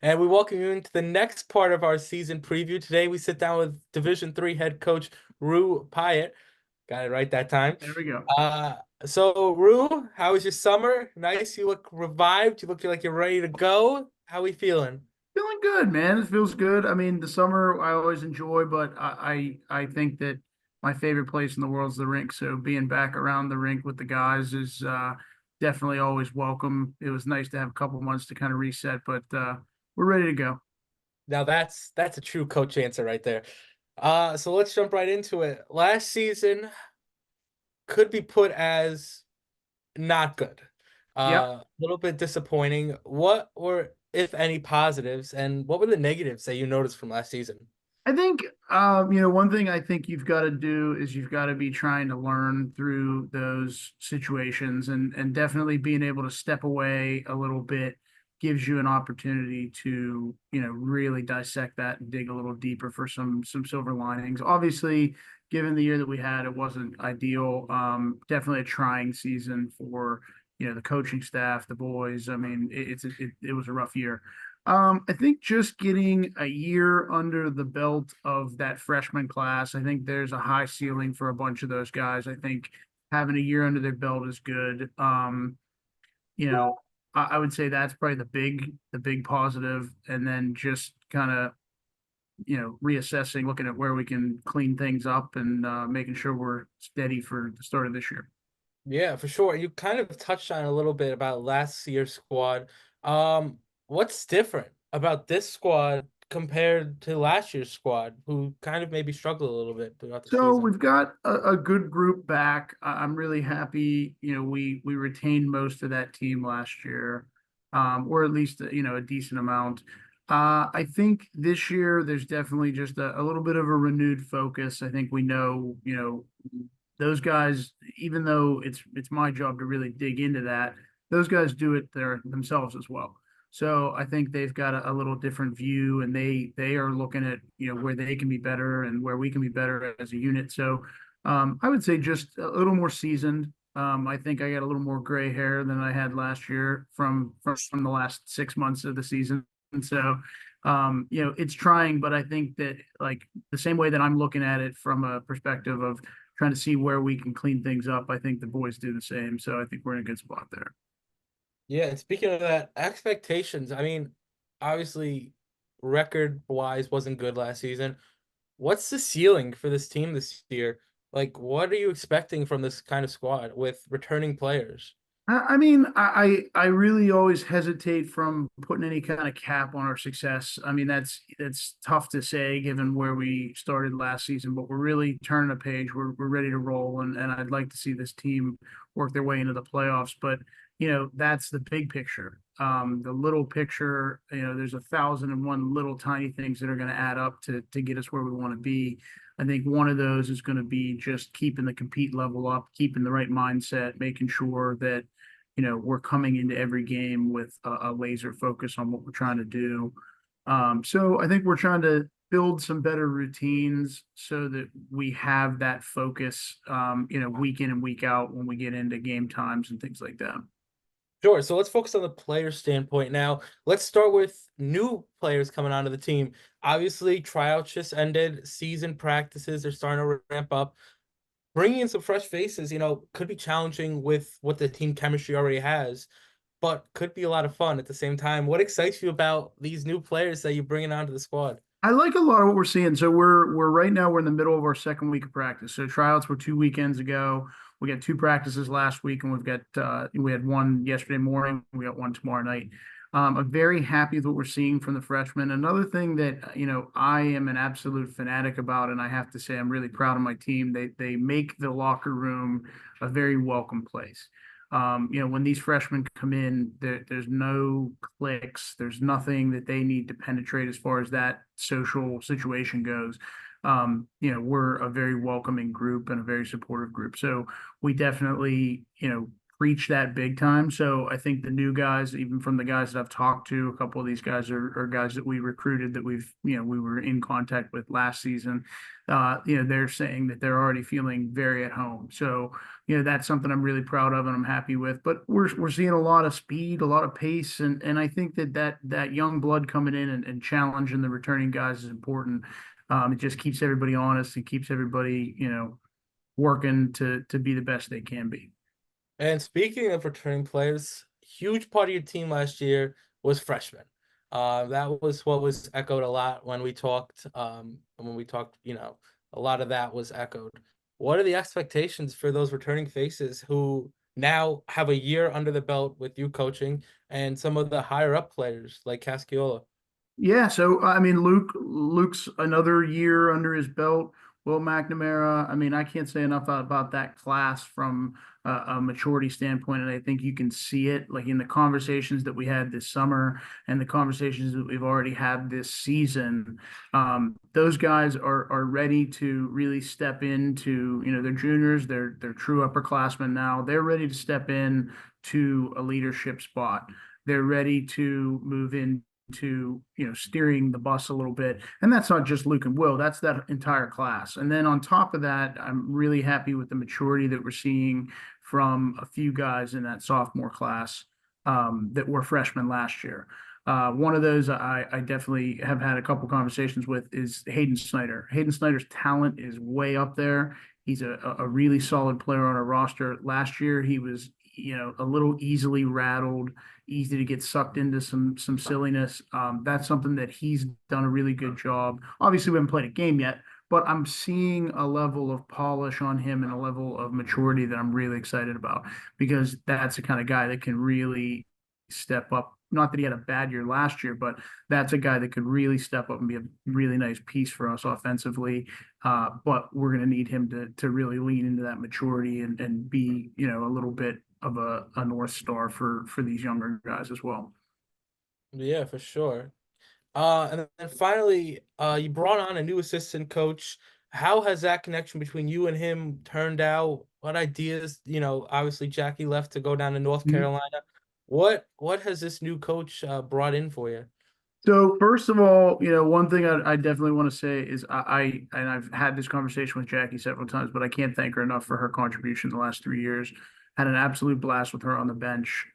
And we welcome you into the next part of our season preview. Today we sit down with Division III head coach Rew Piatt. Got it right that time. There we go. Uh, so Rew, how was your summer? Nice. You look revived. You look like you're ready to go. How we feeling? Feeling good, man. It feels good. I mean, the summer I always enjoy, but I think that my favorite place in the world is the rink. So being back around the rink with the guys is definitely always welcome. It was nice to have a couple months to kind of reset, but we're ready to go. Now that's a true coach answer right there. So let's jump right into it. Last season could be put as not good. Yep. A little bit disappointing. What or if any positives, and what were the negatives that you noticed from last season? I think one thing I think you've got to do is you've got to be trying to learn through those situations and definitely being able to step away a little bit gives you an opportunity to, really dissect that and dig a little deeper for some silver linings. Obviously, given the year that we had, it wasn't ideal. Definitely a trying season for, the coaching staff, the boys. I mean, it was a rough year. I think just getting a year under the belt of that freshman class, I think there's a high ceiling for a bunch of those guys. I think having a year under their belt is good. You know, I would say that's probably the big positive, and then just kind of reassessing, looking at where we can clean things up, and making sure we're steady for the start of this year. Yeah, for sure. You kind of touched on a little bit about last year's squad. What's different about this squad compared to last year's squad, who kind of maybe struggled a little bit throughout the So season? we've got a good group back. I'm really happy. We retained most of that team last year, or at least a decent amount. I think this year there's definitely just a little bit of a renewed focus. I think we know, those guys, even though it's my job to really dig into that, those guys do it themselves as well. So I think they've got a little different view, and they are looking at where they can be better and where we can be better as a unit. So I would say just a little more seasoned. I think I got a little more gray hair than I had last year from the last 6 months of the season. And so it's trying, but I think that, like, the same way that I'm looking at it from a perspective of trying to see where we can clean things up, I think the boys do the same. So I think we're in a good spot there. Yeah, and speaking of that, expectations, I mean, obviously record wise wasn't good last season. What's the ceiling for this team this year? Like, what are you expecting from this kind of squad with returning players? I mean, I really always hesitate from putting any kind of cap on our success. I mean, that's tough to say given where we started last season, but we're really turning a page. We're ready to roll, and I'd like to see this team work their way into the playoffs. But that's the big picture. The little picture, there's 1,001 little tiny things that are going to add up to get us where we want to be. I think one of those is going to be just keeping the compete level up, keeping the right mindset, making sure that we're coming into every game with a laser focus on what we're trying to do. So I think we're trying to build some better routines so that we have that focus, week in and week out when we get into game times and things like that. Sure. So let's focus on the player standpoint now. Let's start with new players coming onto the team. Obviously, tryouts just ended, season practices are starting to ramp up. Bringing in some fresh faces, could be challenging with what the team chemistry already has, but could be a lot of fun at the same time. What excites you about these new players that you're bringing onto the squad? I like a lot of what we're seeing. So we're right now we're in the middle of our second week of practice. So tryouts were 2 weekends ago. We got two practices last week, and we had one yesterday morning. We got one tomorrow night. I'm very happy with what we're seeing from the freshmen. Another thing that I am an absolute fanatic about, and I have to say I'm really proud of my team. They make the locker room a very welcome place. When these freshmen come in, there's no clicks, there's nothing that they need to penetrate as far as that social situation goes. We're a very welcoming group and a very supportive group. So we definitely, preach that big time. So I think the new guys, even from the guys that I've talked to, a couple of these guys are guys that we recruited that we were in contact with last season. They're saying that they're already feeling very at home. So, that's something I'm really proud of and I'm happy with. But we're seeing a lot of speed, a lot of pace, and I think that young blood coming in and challenging the returning guys is important. It just keeps everybody honest and keeps everybody, working to be the best they can be. And speaking of returning players, huge part of your team last year was freshmen. That was what was echoed a lot when we talked. A lot of that was echoed. What are the expectations for those returning faces who now have a year under the belt with you coaching and some of the higher up players like Casciola? Yeah, so I mean, Luke's another year under his belt. Will McNamara, I mean, I can't say enough about that class from a maturity standpoint, and I think you can see it like in the conversations that we had this summer and the conversations that we've already had this season. Those guys are ready to really step into, they're juniors, they're true upperclassmen now. They're ready to step in to a leadership spot. They're ready to move in to steering the bus a little bit, and that's not just Luke and Will, that's that entire class. And then on top of that, I'm really happy with the maturity that we're seeing from a few guys in that sophomore class that were freshmen last year. One of those I definitely have had a couple conversations with is Hayden Snyder. Hayden Snyder's talent is way up there. He's a really solid player on our roster. Last year he was a little easily rattled, easy to get sucked into some silliness. That's something that he's done a really good job. Obviously, we haven't played a game yet, but I'm seeing a level of polish on him and a level of maturity that I'm really excited about, because that's the kind of guy that can really step up. Not that he had a bad year last year, but that's a guy that could really step up and be a really nice piece for us offensively. But we're going to need him to really lean into that maturity and be, a little bit of a North Star for these younger guys as well. Yeah, for sure. And then finally, you brought on a new assistant coach. How has that connection between you and him turned out? What ideas, obviously Jackie left to go down to North Carolina. What has this new coach brought in for you? So first of all, one thing I definitely want to say is and I've had this conversation with Jackie several times, but I can't thank her enough for her contribution the last 3 years. Had an absolute blast with her on the bench.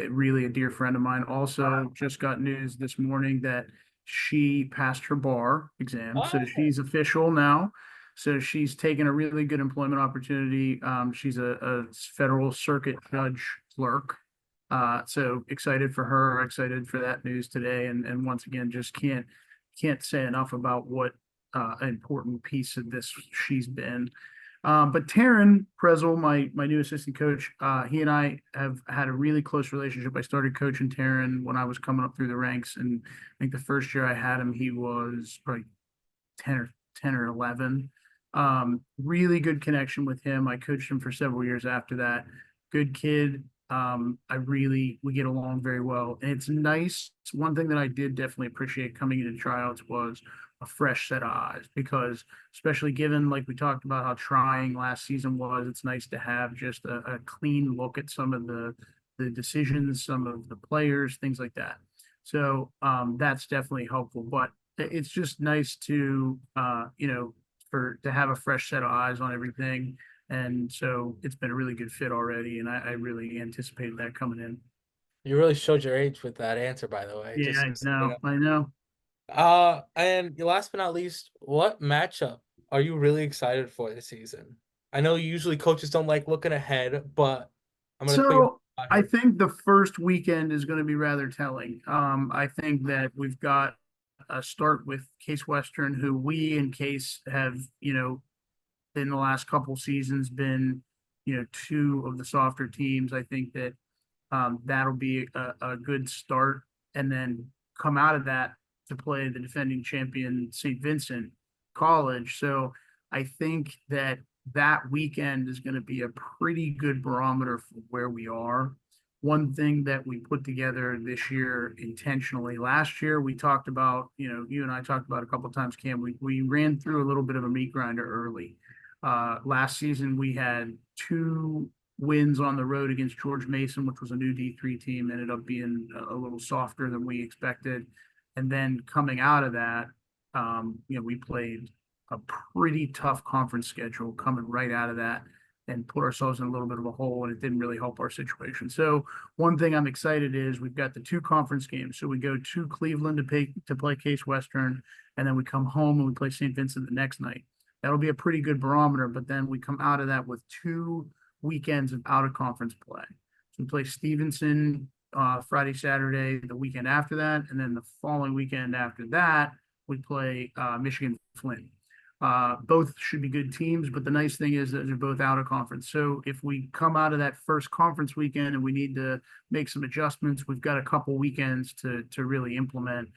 Really a dear friend of mine. Also, just got news this morning that she passed her bar exam, so Oh, she's official now. So she's taken a really good employment opportunity. She's a federal circuit judge clerk, so excited for her, excited for that news today, and once again, just can't say enough about what an important piece of this she's been. But Taryn Prezel, my new assistant coach, he and I have had a really close relationship. I started coaching Taryn when I was coming up through the ranks, and I think the first year I had him, he was probably 10 or 11. Really good connection with him. I coached him for several years after that. Good kid. We get along very well. And it's nice. One thing that I did definitely appreciate coming into tryouts was a fresh set of eyes, because especially given, like we talked about, how trying last season was, it's nice to have just a clean look at some of the decisions, some of the players, things like that. So that's definitely helpful. But it's just nice to to have a fresh set of eyes on everything. And so it's been a really good fit already, and I really anticipated that coming in. you really showed your age with that answer, by the way. Yeah, Just I so you know, know. I know. And last but not least, what matchup are you really excited for this season? I know usually coaches don't like looking ahead, but I'm gonna put you on So the spot I here. think the first weekend is going to be rather telling. I think that we've got a start with Case Western, who we in Case have, in the last couple seasons been, two of the softer teams. I think that that'll be a good start, and then come out of that to play the defending champion St. Vincent College. So I think that weekend is going to be a pretty good barometer for where we are. One thing that we put together this year intentionally, last year we talked about, you and I talked about a couple of times, Cam, we ran through a little bit of a meat grinder early. Last season we had two wins on the road against George Mason, which was a new D3 team, ended up being a little softer than we expected. And then coming out of that, we played a pretty tough conference schedule coming right out of that and put ourselves in a little bit of a hole, and it didn't really help our situation. So one thing I'm excited is we've got the two conference games. So we go to Cleveland to play Case Western, and then we come home and we play St. Vincent the next night. That'll be a pretty good barometer, but then we come out of that with 2 weekends of out of conference play. So we play Stevenson Friday, Saturday, the weekend after that, and then the following weekend after that, we play Michigan Flint. Both should be good teams, but the nice thing is that they're both out of conference. So if we come out of that first conference weekend and we need to make some adjustments, we've got a couple weekends to really implement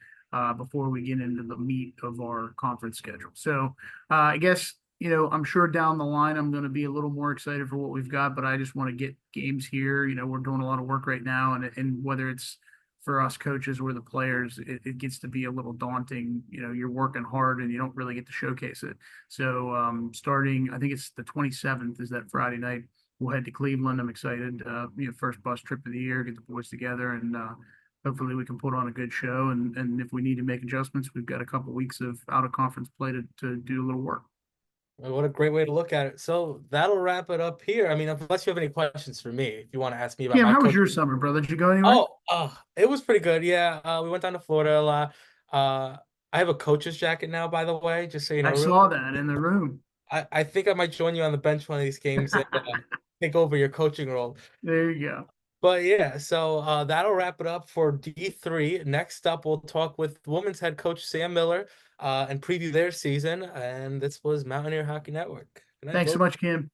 before we get into the meat of our conference schedule. So I guess, I'm sure down the line I'm going to be a little more excited for what we've got, but I just want to get games here. We're doing a lot of work right now, and whether it's for us coaches or the players, it gets to be a little daunting. You're working hard and you don't really get to showcase it. So starting, I think it's the 27th is that Friday night. We'll head to Cleveland. I'm excited. First bus trip of the year, get the boys together, and hopefully we can put on a good show. And if we need to make adjustments, we've got a couple weeks of out of conference play to do a little work. Well, what a great way to look at it. So that'll wrap it up here. I mean, unless you have any questions for me, if you want to ask me about Cam, my how was coach. your summer, brother? Did you go anywhere? It was pretty good. Yeah, we went down to Florida a lot. Uh, I have a coach's jacket now, by the way, just so you I know. saw that in the room. I think I might join you on the bench one of these games and take over your coaching role. There you go. But yeah, so that'll wrap it up for D3. Next up, we'll talk with women's head coach Sam Miller and preview their season. And this was Mountaineer Hockey Network. Good night, Thanks so folks. much, Cam.